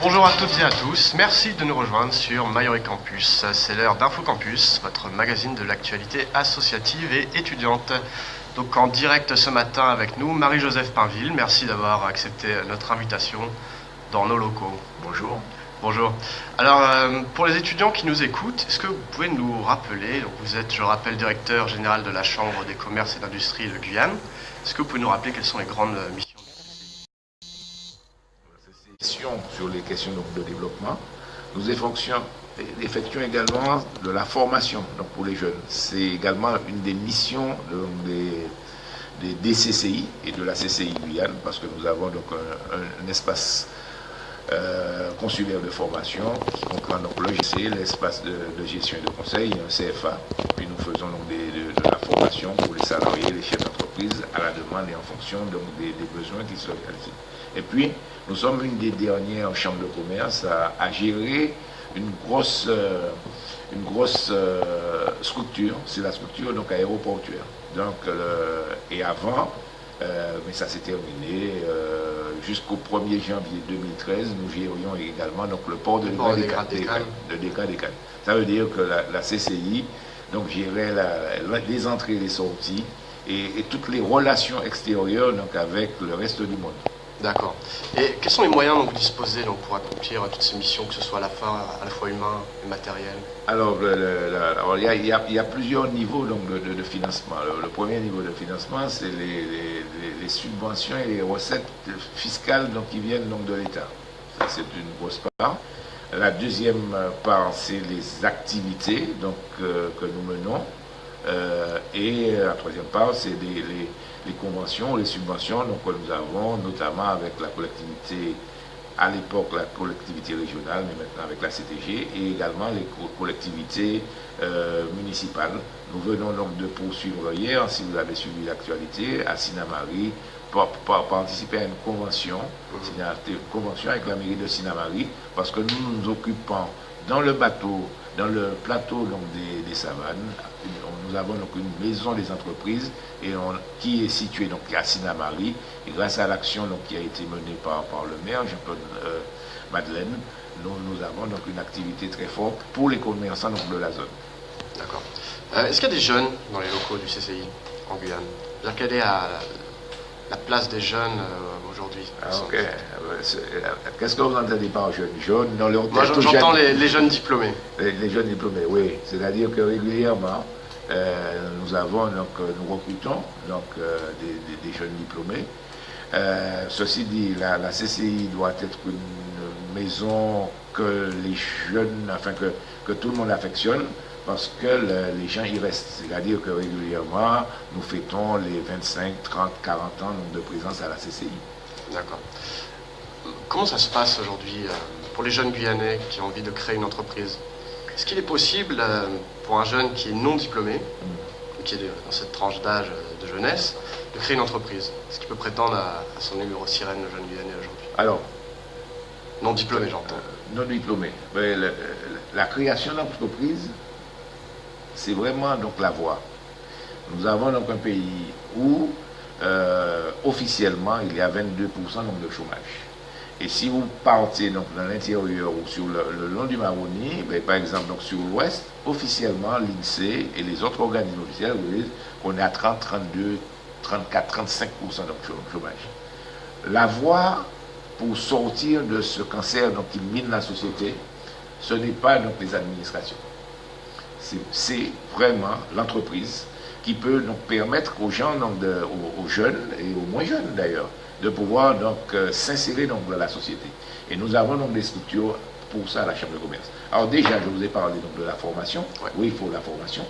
Bonjour à toutes et à tous, merci de nous rejoindre sur Majoré Campus. C'est l'heure d'Info Campus, votre magazine de l'actualité associative et étudiante. Donc en direct ce matin avec nous, Marie-Joseph Pinville, merci d'avoir accepté notre invitation dans nos locaux. Bonjour. Bonjour. Alors pour les étudiants qui nous écoutent, est-ce que vous pouvez nous rappeler, donc vous êtes, je rappelle, directeur général de la Chambre des commerces et d'industrie de Guyane, est-ce que vous pouvez nous rappeler quelles sont les grandes missions? Sur les questions de développement, nous effectuons également de la formation pour les jeunes. C'est également une des missions des DCCI et de la CCI Guyane, parce que nous avons donc un espace consulaire de formation qui comprend donc le GC, l'espace de gestion et de conseil, un CFA. Puis nous faisons donc de la formation pour les salariés, les chefs d'entreprise à la demande et en fonction donc, des besoins qui sont réalisés. Et puis, nous sommes une des dernières chambres de commerce à gérer une grosse structure, c'est la structure donc aéroportuaire. Donc, et avant, mais ça s'est terminé, jusqu'au 1er janvier 2013, nous gérions également donc, le port de Décra-Décane. Ça veut dire que la CCI donc, gérait les entrées et les sorties et toutes les relations extérieures donc, avec le reste du monde. D'accord. Et quels sont les moyens dont vous disposez donc, pour accomplir toutes ces missions, que ce soit à la fois humain et matériel? Alors, il y a plusieurs niveaux donc, de financement. Le premier niveau de financement, c'est les subventions et les recettes fiscales donc, qui viennent donc, de l'État. Ça, c'est une grosse part. La deuxième part, c'est les activités donc, que nous menons. Et la troisième part, c'est les conventions, les subventions donc, que nous avons, notamment avec la collectivité, à l'époque la collectivité régionale, mais maintenant avec la CTG, et également les collectivités municipales. Nous venons donc de poursuivre hier, si vous avez suivi l'actualité, à Sinnamary, pour participer à une convention avec la mairie de Sinnamary, parce que nous nous occupons dans le plateau donc, des savanes. Nous avons donc une maison des entreprises qui est située donc, à Sinnamary. Et grâce à l'action qui a été menée par le maire, Jean-Claude Madeleine, nous avons donc une activité très forte pour les commerçants donc, de la zone. D'accord. Est-ce qu'il y a des jeunes dans les locaux du CCI en Guyane? Quelle est la place des jeunes aujourd'hui? Ok. Qu'est-ce que vous entendez par jeunes? Jeunes dans leur Moi j'entends les jeunes diplômés. Les jeunes diplômés, oui. C'est-à-dire que régulièrement, nous recrutons donc, des jeunes diplômés. Ceci dit, la CCI doit être une maison que les jeunes, enfin que tout le monde affectionne, parce que les gens y restent. C'est-à-dire que régulièrement, nous fêtons les 25, 30, 40 ans de présence à la CCI. D'accord. Comment ça se passe aujourd'hui pour les jeunes Guyanais qui ont envie de créer une entreprise? Est-ce qu'il est possible pour un jeune qui est non diplômé, qui est dans cette tranche d'âge de jeunesse, de créer une entreprise? Est-ce qu'il peut prétendre à son numéro sirène, le jeune Guyanais aujourd'hui? Alors, non diplômé, j'entends. Non diplômé. Mais la création d'entreprise, c'est vraiment donc la voie. Nous avons donc un pays où officiellement il y a 22% donc, de chômage. Et si vous partez donc, dans l'intérieur ou sur le long du Maroni, par exemple donc, sur l'ouest, officiellement l'INSEE et les autres organismes officiels vous disent qu'on est à 30, 32, 34, 35% de chômage. La voie pour sortir de ce cancer donc, qui mine la société, ce n'est pas donc, les administrations. C'est vraiment l'entreprise qui peut donc, permettre aux gens, donc, aux jeunes et aux moins jeunes d'ailleurs, de pouvoir donc s'insérer dans la société. Et nous avons donc des structures pour ça à la Chambre de commerce. Alors déjà, je vous ai parlé donc de la formation. Ouais. Oui, il faut la formation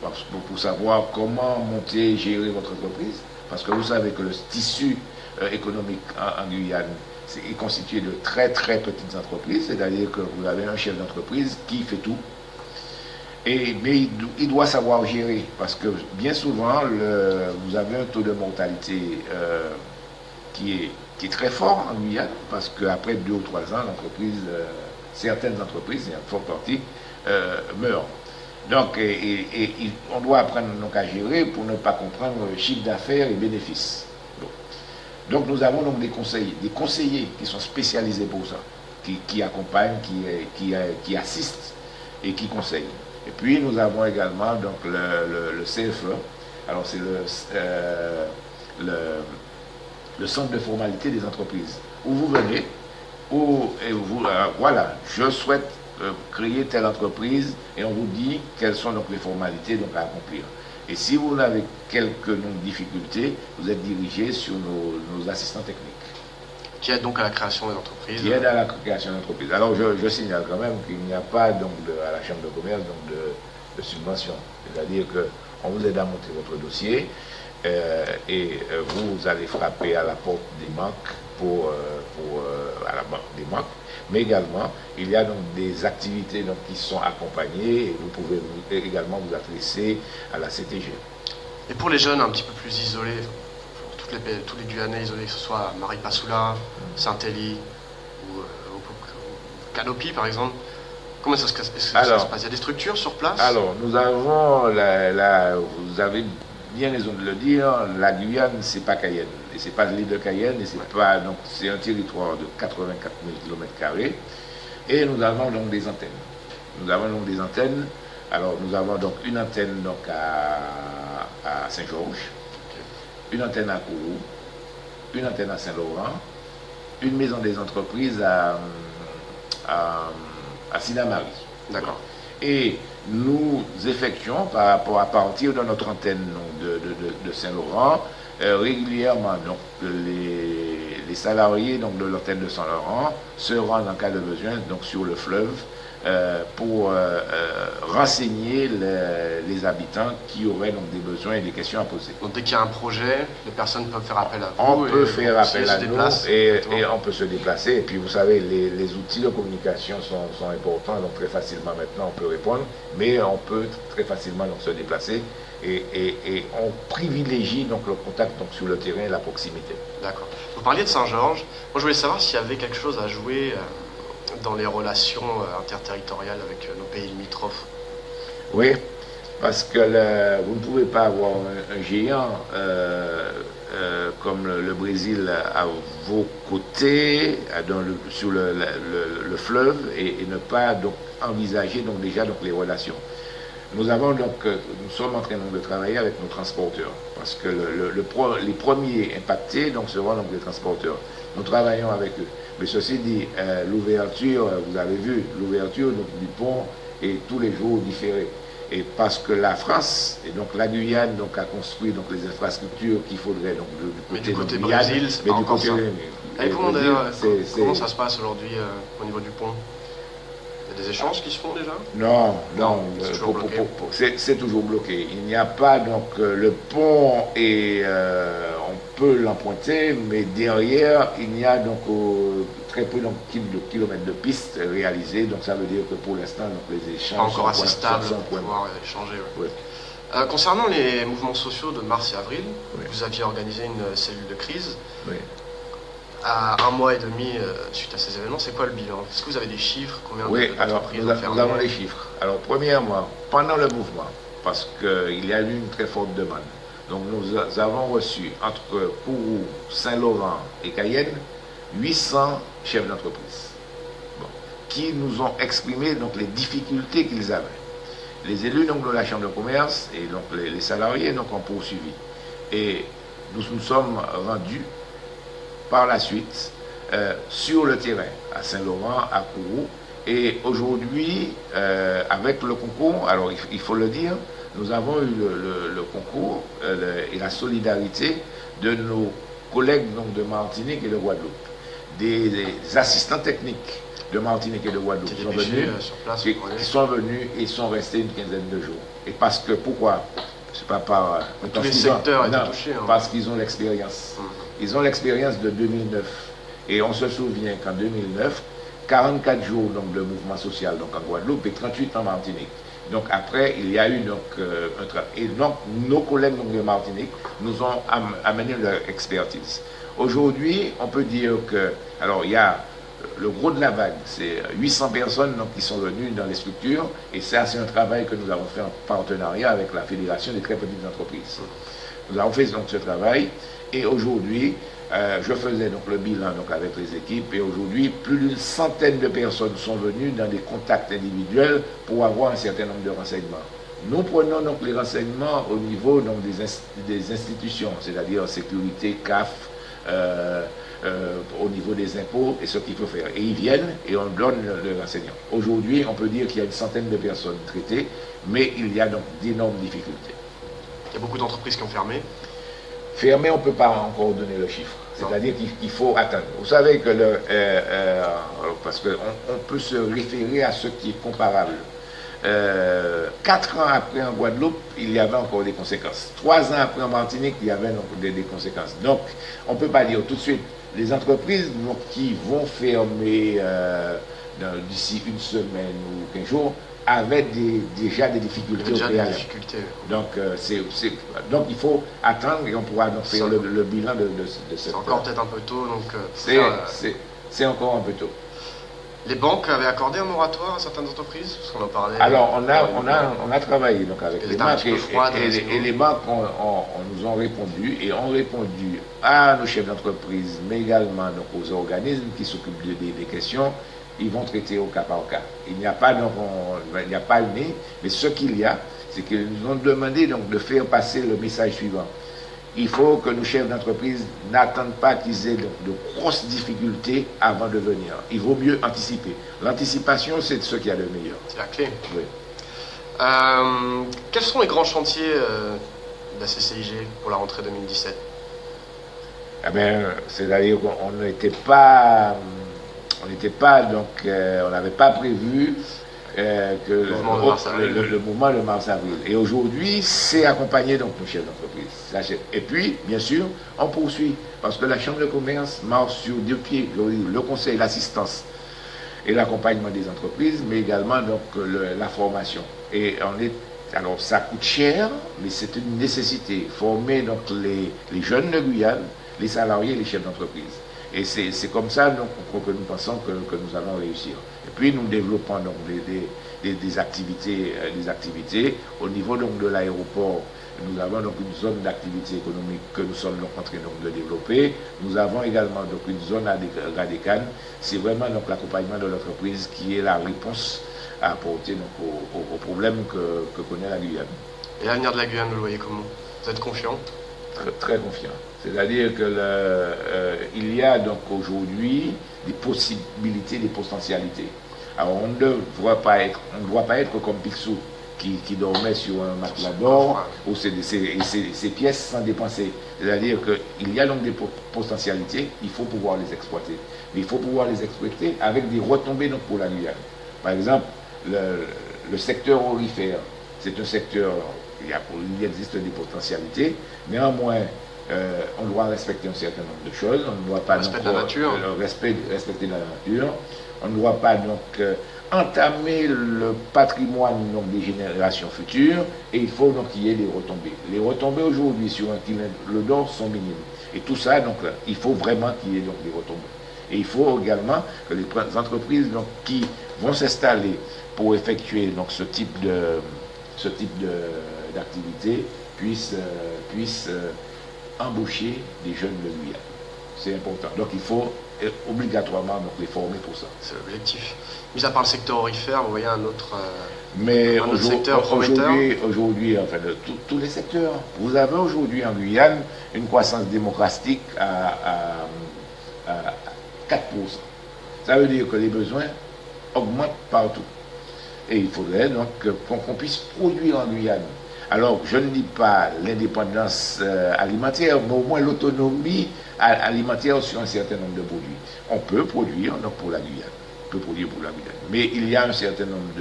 pour savoir comment monter et gérer votre entreprise. Parce que vous savez que le tissu économique en Guyane est constitué de très très petites entreprises. C'est-à-dire que vous avez un chef d'entreprise qui fait tout. Mais il doit savoir gérer. Parce que bien souvent, vous avez un taux de mortalité qui est très fort en Guyane, parce qu'après 2 ou 3 ans, certaines entreprises, et une forte partie, meurent. Donc, on doit apprendre donc, à gérer pour ne pas comprendre chiffre d'affaires et bénéfices. Bon. Donc, nous avons donc des conseillers qui sont spécialisés pour ça. qui accompagne, qui assiste et qui conseille. Et puis nous avons également donc le CFE. Alors c'est le centre de formalité des entreprises, où vous venez, et vous, voilà, je souhaite créer telle entreprise, et on vous dit quelles sont donc les formalités donc à accomplir. Et si vous avez quelques difficultés, vous êtes dirigé sur nos assistants techniques. Qui aident donc à la création des entreprises. Qui aident à la création d'entreprises. Alors je signale quand même qu'il n'y a pas donc à la Chambre de commerce donc de subvention. C'est-à-dire qu'on vous aide à monter votre dossier et vous allez frapper à la porte des banques à la banque des banques. Mais également, il y a donc des activités donc, qui sont accompagnées et vous pouvez également vous adresser à la CTG. Et pour les jeunes un petit peu plus isolés, tous les Guyanais isolés, que ce soit Maripasoula, Saint-Élie ou Canopy par exemple, comment ça se passe? Il y a des structures sur place? Alors, nous avons, vous avez bien raison de le dire, la Guyane, c'est pas Cayenne. Et c'est pas l'île de Cayenne, et c'est un territoire de 84 000 km². Et nous avons donc des antennes. Alors, nous avons donc une antenne donc à Saint-Georges, une antenne à Kourou, une antenne à Saint-Laurent, une maison des entreprises à Sinamari. D'accord. Et nous effectuons à partir de notre antenne de Saint-Laurent, régulièrement donc, les salariés donc, de l'antenne de Saint-Laurent se rendent en cas de besoin donc, sur le fleuve pour renseigner les habitants qui auraient donc, des besoins et des questions à poser. Donc dès qu'il y a un projet, les personnes peuvent faire appel à vous. On peut faire appel à nous et on peut se déplacer. Et puis vous savez, les outils de communication sont importants, donc très facilement maintenant on peut répondre, mais on peut très facilement donc, se déplacer et on privilégie donc, le contact donc, sur le terrain et la proximité. D'accord. Vous parliez de Saint-Georges. Moi je voulais savoir s'il y avait quelque chose à jouer dans les relations interterritoriales avec nos pays limitrophes. Oui, parce que vous ne pouvez pas avoir un géant comme le Brésil à vos côtés, sur le fleuve, et ne pas donc, envisager donc, déjà donc, les relations. Nous sommes en train de travailler avec nos transporteurs, parce que les premiers impactés donc, seront donc, les transporteurs. Nous travaillons avec eux. Mais ceci dit, l'ouverture, vous avez vu, l'ouverture du pont est tous les jours différée. Et parce que la France, et donc la Guyane, donc, a construit donc, les infrastructures qu'il faudrait donc, du côté Brésil, c'est pas encore ça. Comment ça se passe aujourd'hui au niveau du pont? Il y a des échanges qui se font déjà? Non, c'est toujours bloqué. Il n'y a pas, donc le pont, et on peut l'emprunter, mais derrière, il n'y a donc très peu de kilomètres de pistes réalisées. Donc ça veut dire que pour l'instant, les échanges pas encore assez stables pour pouvoir échanger. Ouais. Oui. Concernant les mouvements sociaux de mars et avril, vous aviez organisé une cellule de crise. Oui. À 1 mois et demi suite à ces événements, c'est quoi le bilan? Est-ce que vous avez des chiffres? Combien d'entreprises ont fermé? Nous avons les chiffres. Alors, premièrement, pendant le mouvement, parce qu'il y a eu une très forte demande, donc nous avons reçu entre Kourou, Saint-Laurent et Cayenne 800 chefs d'entreprise qui nous ont exprimé donc, les difficultés qu'ils avaient. Les élus donc, de la Chambre de commerce et donc, les salariés donc, ont poursuivi. Et nous nous sommes rendus par la suite sur le terrain, à Saint-Laurent, à Kourou. Et aujourd'hui, avec le concours, alors il faut le dire, nous avons eu le concours et la solidarité de nos collègues donc, de Martinique et de Guadeloupe, des assistants techniques de Martinique et de Guadeloupe qui sont venus et sont restés une quinzaine de jours. Et parce que, pourquoi? C'est pas par... tous les secteurs étaient touchés. Parce qu'ils ont l'expérience. Ils ont l'expérience de 2009. Et on se souvient qu'en 2009, 44 jours donc, de mouvement social donc, en Guadeloupe et 38 en Martinique. Donc après, il y a eu donc, un travail. Et donc, nos collègues donc, de Martinique nous ont amené leur expertise. Aujourd'hui, on peut dire que, alors il y a le gros de la vague, c'est 800 personnes donc, qui sont venues dans les structures, et ça c'est un travail que nous avons fait en partenariat avec la Fédération des très petites entreprises. Nous avons fait donc ce travail, et aujourd'hui, Je faisais donc le bilan donc, avec les équipes et aujourd'hui, plus d'une centaine de personnes sont venues dans des contacts individuels pour avoir un certain nombre de renseignements. Nous prenons donc les renseignements au niveau donc, des institutions, c'est-à-dire sécurité, CAF, au niveau des impôts et ce qu'il faut faire. Et ils viennent et on donne le renseignement. Aujourd'hui, on peut dire qu'il y a une centaine de personnes traitées, mais il y a donc d'énormes difficultés. Il y a beaucoup d'entreprises qui ont fermé. Fermé, on ne peut pas encore donner le chiffre. C'est-à-dire qu'il faut attendre. Vous savez que parce qu'on peut se référer à ce qui est comparable. 4 ans après en Guadeloupe, il y avait encore des conséquences. 3 ans après en Martinique, il y avait donc des conséquences. Donc, on ne peut pas dire tout de suite, les entreprises donc, qui vont fermer d'ici une semaine ou 15 jours, avaient déjà des difficultés au préalable. Donc, donc il faut attendre et on pourra donc faire le bilan de cette... C'est encore peut-être un peu tôt, donc... C'est encore un peu tôt. Les banques avaient accordé un moratoire à certaines entreprises, parce qu'on en parlait. Alors, on a travaillé donc, avec les banques et les banques nous ont répondu et ont répondu à nos chefs d'entreprise, mais également donc, aux organismes qui s'occupent des questions. Ils vont traiter au cas par cas. Il n'y a pas le nez, mais ce qu'il y a, c'est qu'ils nous ont demandé donc, de faire passer le message suivant. Il faut que nos chefs d'entreprise n'attendent pas qu'ils aient de grosses difficultés avant de venir. Il vaut mieux anticiper. L'anticipation, c'est ce qu'il y a de meilleur. C'est la clé. Oui. Quels sont les grands chantiers de la CCIG pour la rentrée 2017 ? Eh bien, c'est-à-dire qu'on n'était pas... donc, on n'avait pas prévu que le mouvement de mars-avril. Et aujourd'hui, c'est accompagné donc nos chefs d'entreprise. Et puis, bien sûr, on poursuit, parce que la Chambre de commerce marche sur 2 pieds, le conseil, l'assistance et l'accompagnement des entreprises, mais également donc, la formation. Et alors, ça coûte cher, mais c'est une nécessité. Former donc, les jeunes de Guyane, les salariés et les chefs d'entreprise. Et c'est comme ça donc, que nous pensons que nous allons réussir. Et puis nous développons donc des activités au niveau donc, de l'aéroport. Nous avons donc une zone d'activité économique que nous sommes donc en train donc, de développer. Nous avons également donc une zone à Radécan. C'est vraiment donc l'accompagnement de l'entreprise qui est la réponse à apporter donc, aux problèmes que connaît la Guyane. Et l'avenir de la Guyane, vous le voyez comment ? Vous êtes confiant ? Très, très confiant. C'est-à-dire qu'il y a donc aujourd'hui des possibilités, des potentialités. Alors on ne doit pas être comme Picsou qui dormait sur un matelas d'or où ses pièces sans dépenser. C'est-à-dire qu'il y a donc des potentialités, il faut pouvoir les exploiter. Mais il faut pouvoir les exploiter avec des retombées donc, pour la Guyane. Par exemple, le secteur aurifère, c'est un secteur, il existe des potentialités, néanmoins, on doit respecter un certain nombre de choses. On ne doit pas respecter la nature. Respecter la nature. On ne doit pas donc entamer le patrimoine donc, des générations futures. Et il faut donc qu'il y ait des retombées. Les retombées aujourd'hui sur un kilo d'or sont minimes. Et tout ça, donc, il faut vraiment qu'il y ait donc des retombées. Et il faut également que les entreprises donc, qui vont s'installer pour effectuer donc, ce type d'activité puissent embaucher des jeunes de Guyane. C'est important. Donc il faut obligatoirement donc, les former pour ça. C'est l'objectif. Mis à part le secteur aurifère, vous voyez un autre secteur prometteur. Aujourd'hui, enfin, tous les secteurs. Vous avez aujourd'hui en Guyane une croissance démographique à 4%. Ça veut dire que les besoins augmentent partout. Et il faudrait donc qu'on puisse produire en Guyane. Alors, je ne dis pas l'indépendance alimentaire, mais au moins l'autonomie alimentaire sur un certain nombre de produits. On peut produire donc, pour la Guyane. Mais il y a un certain nombre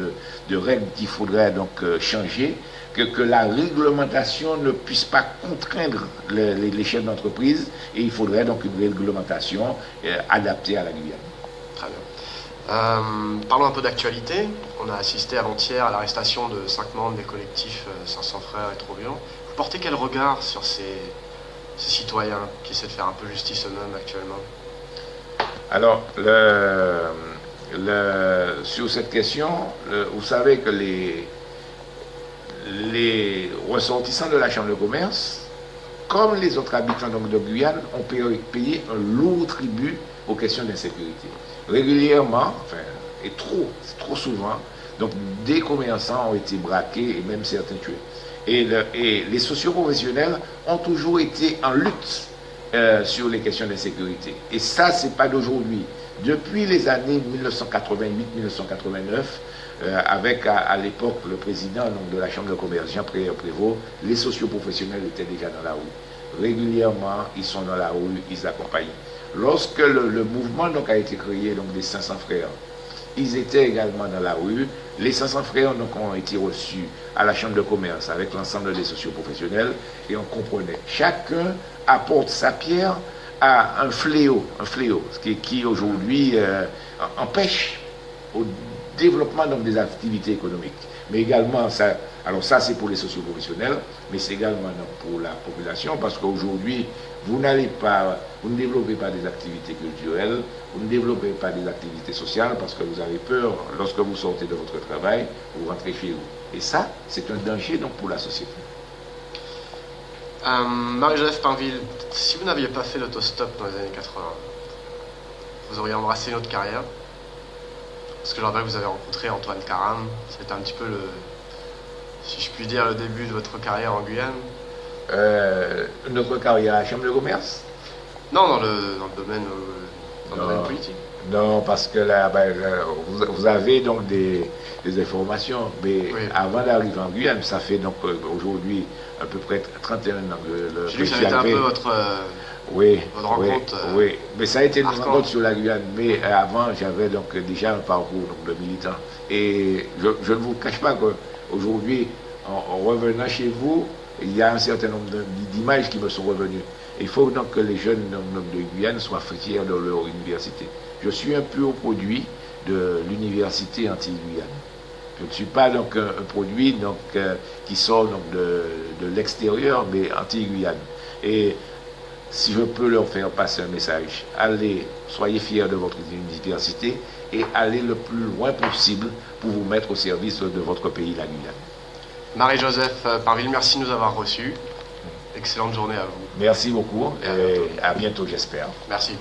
de règles qu'il faudrait donc changer, que la réglementation ne puisse pas contraindre les chefs d'entreprise, et il faudrait donc une réglementation adaptée à la Guyane. Très bien. Parlons un peu d'actualité. On a assisté avant-hier à l'arrestation de 5 membres des collectifs 500 Frères et Trop Violents. Vous portez quel regard sur ces citoyens qui essaient de faire un peu justice eux-mêmes actuellement ? Alors, sur cette question, vous savez que les ressortissants de la Chambre de commerce comme les autres habitants donc, de Guyane, ont payé un lourd tribut aux questions d'insécurité. Régulièrement, enfin, et trop souvent, donc des commerçants ont été braqués et même certains tués. Et les socioprofessionnels ont toujours été en lutte sur les questions d'insécurité. Et ça, c'est pas d'aujourd'hui. Depuis les années 1988-1989, avec à l'époque le président donc, de la Chambre de commerce, Jean-Pierre Prévost, les socioprofessionnels étaient déjà dans la rue. Régulièrement, ils sont dans la rue, ils accompagnent. Lorsque le mouvement donc, a été créé, donc des 500 frères, ils étaient également dans la rue. Les 500 frères donc, ont été reçus à la Chambre de commerce avec l'ensemble des socioprofessionnels et on comprenait. Chacun apporte sa pierre à un fléau qui aujourd'hui empêche au développement donc, des activités économiques. Mais également, ça c'est pour les socioprofessionnels, mais c'est également donc, pour la population, parce qu'aujourd'hui, vous ne développez pas des activités culturelles, vous ne développez pas des activités sociales, parce que vous avez peur, lorsque vous sortez de votre travail, vous rentrez chez vous. Et ça, c'est un danger donc, pour la société. Marie-Joseph Pinville, si vous n'aviez pas fait l'autostop dans les années 80, vous auriez embrassé une autre carrière? Parce que je rappelle que vous avez rencontré Antoine Karam, c'était un petit peu si je puis dire, le début de votre carrière en Guyane. Notre carrière à la Chambre de commerce? Non, dans le domaine politique. Non, parce que là, vous avez donc des informations, mais oui. Avant d'arriver en Guyane, ça fait donc aujourd'hui à peu près 31 ans que j'ai vu que ça a été un peu votre rencontre. Oui, mais ça a été une rencontre sur la Guyane, mais avant j'avais donc déjà un parcours donc, de militant. Et je ne vous cache pas qu'aujourd'hui, en revenant chez vous, il y a un certain nombre d'images qui me sont revenues. Il faut donc que les jeunes de Guyane soient fiers de leur université. Je suis un pur produit de l'université anti-Guyane. Je ne suis pas donc un produit donc, qui sort donc, de l'extérieur, mais anti-Guyane. Et si je peux leur faire passer un message, allez, soyez fiers de votre université et allez le plus loin possible pour vous mettre au service de votre pays, la Guyane. Marie-Joseph Pinville, merci de nous avoir reçus. Excellente journée à vous. Merci beaucoup et à bientôt, j'espère. Merci.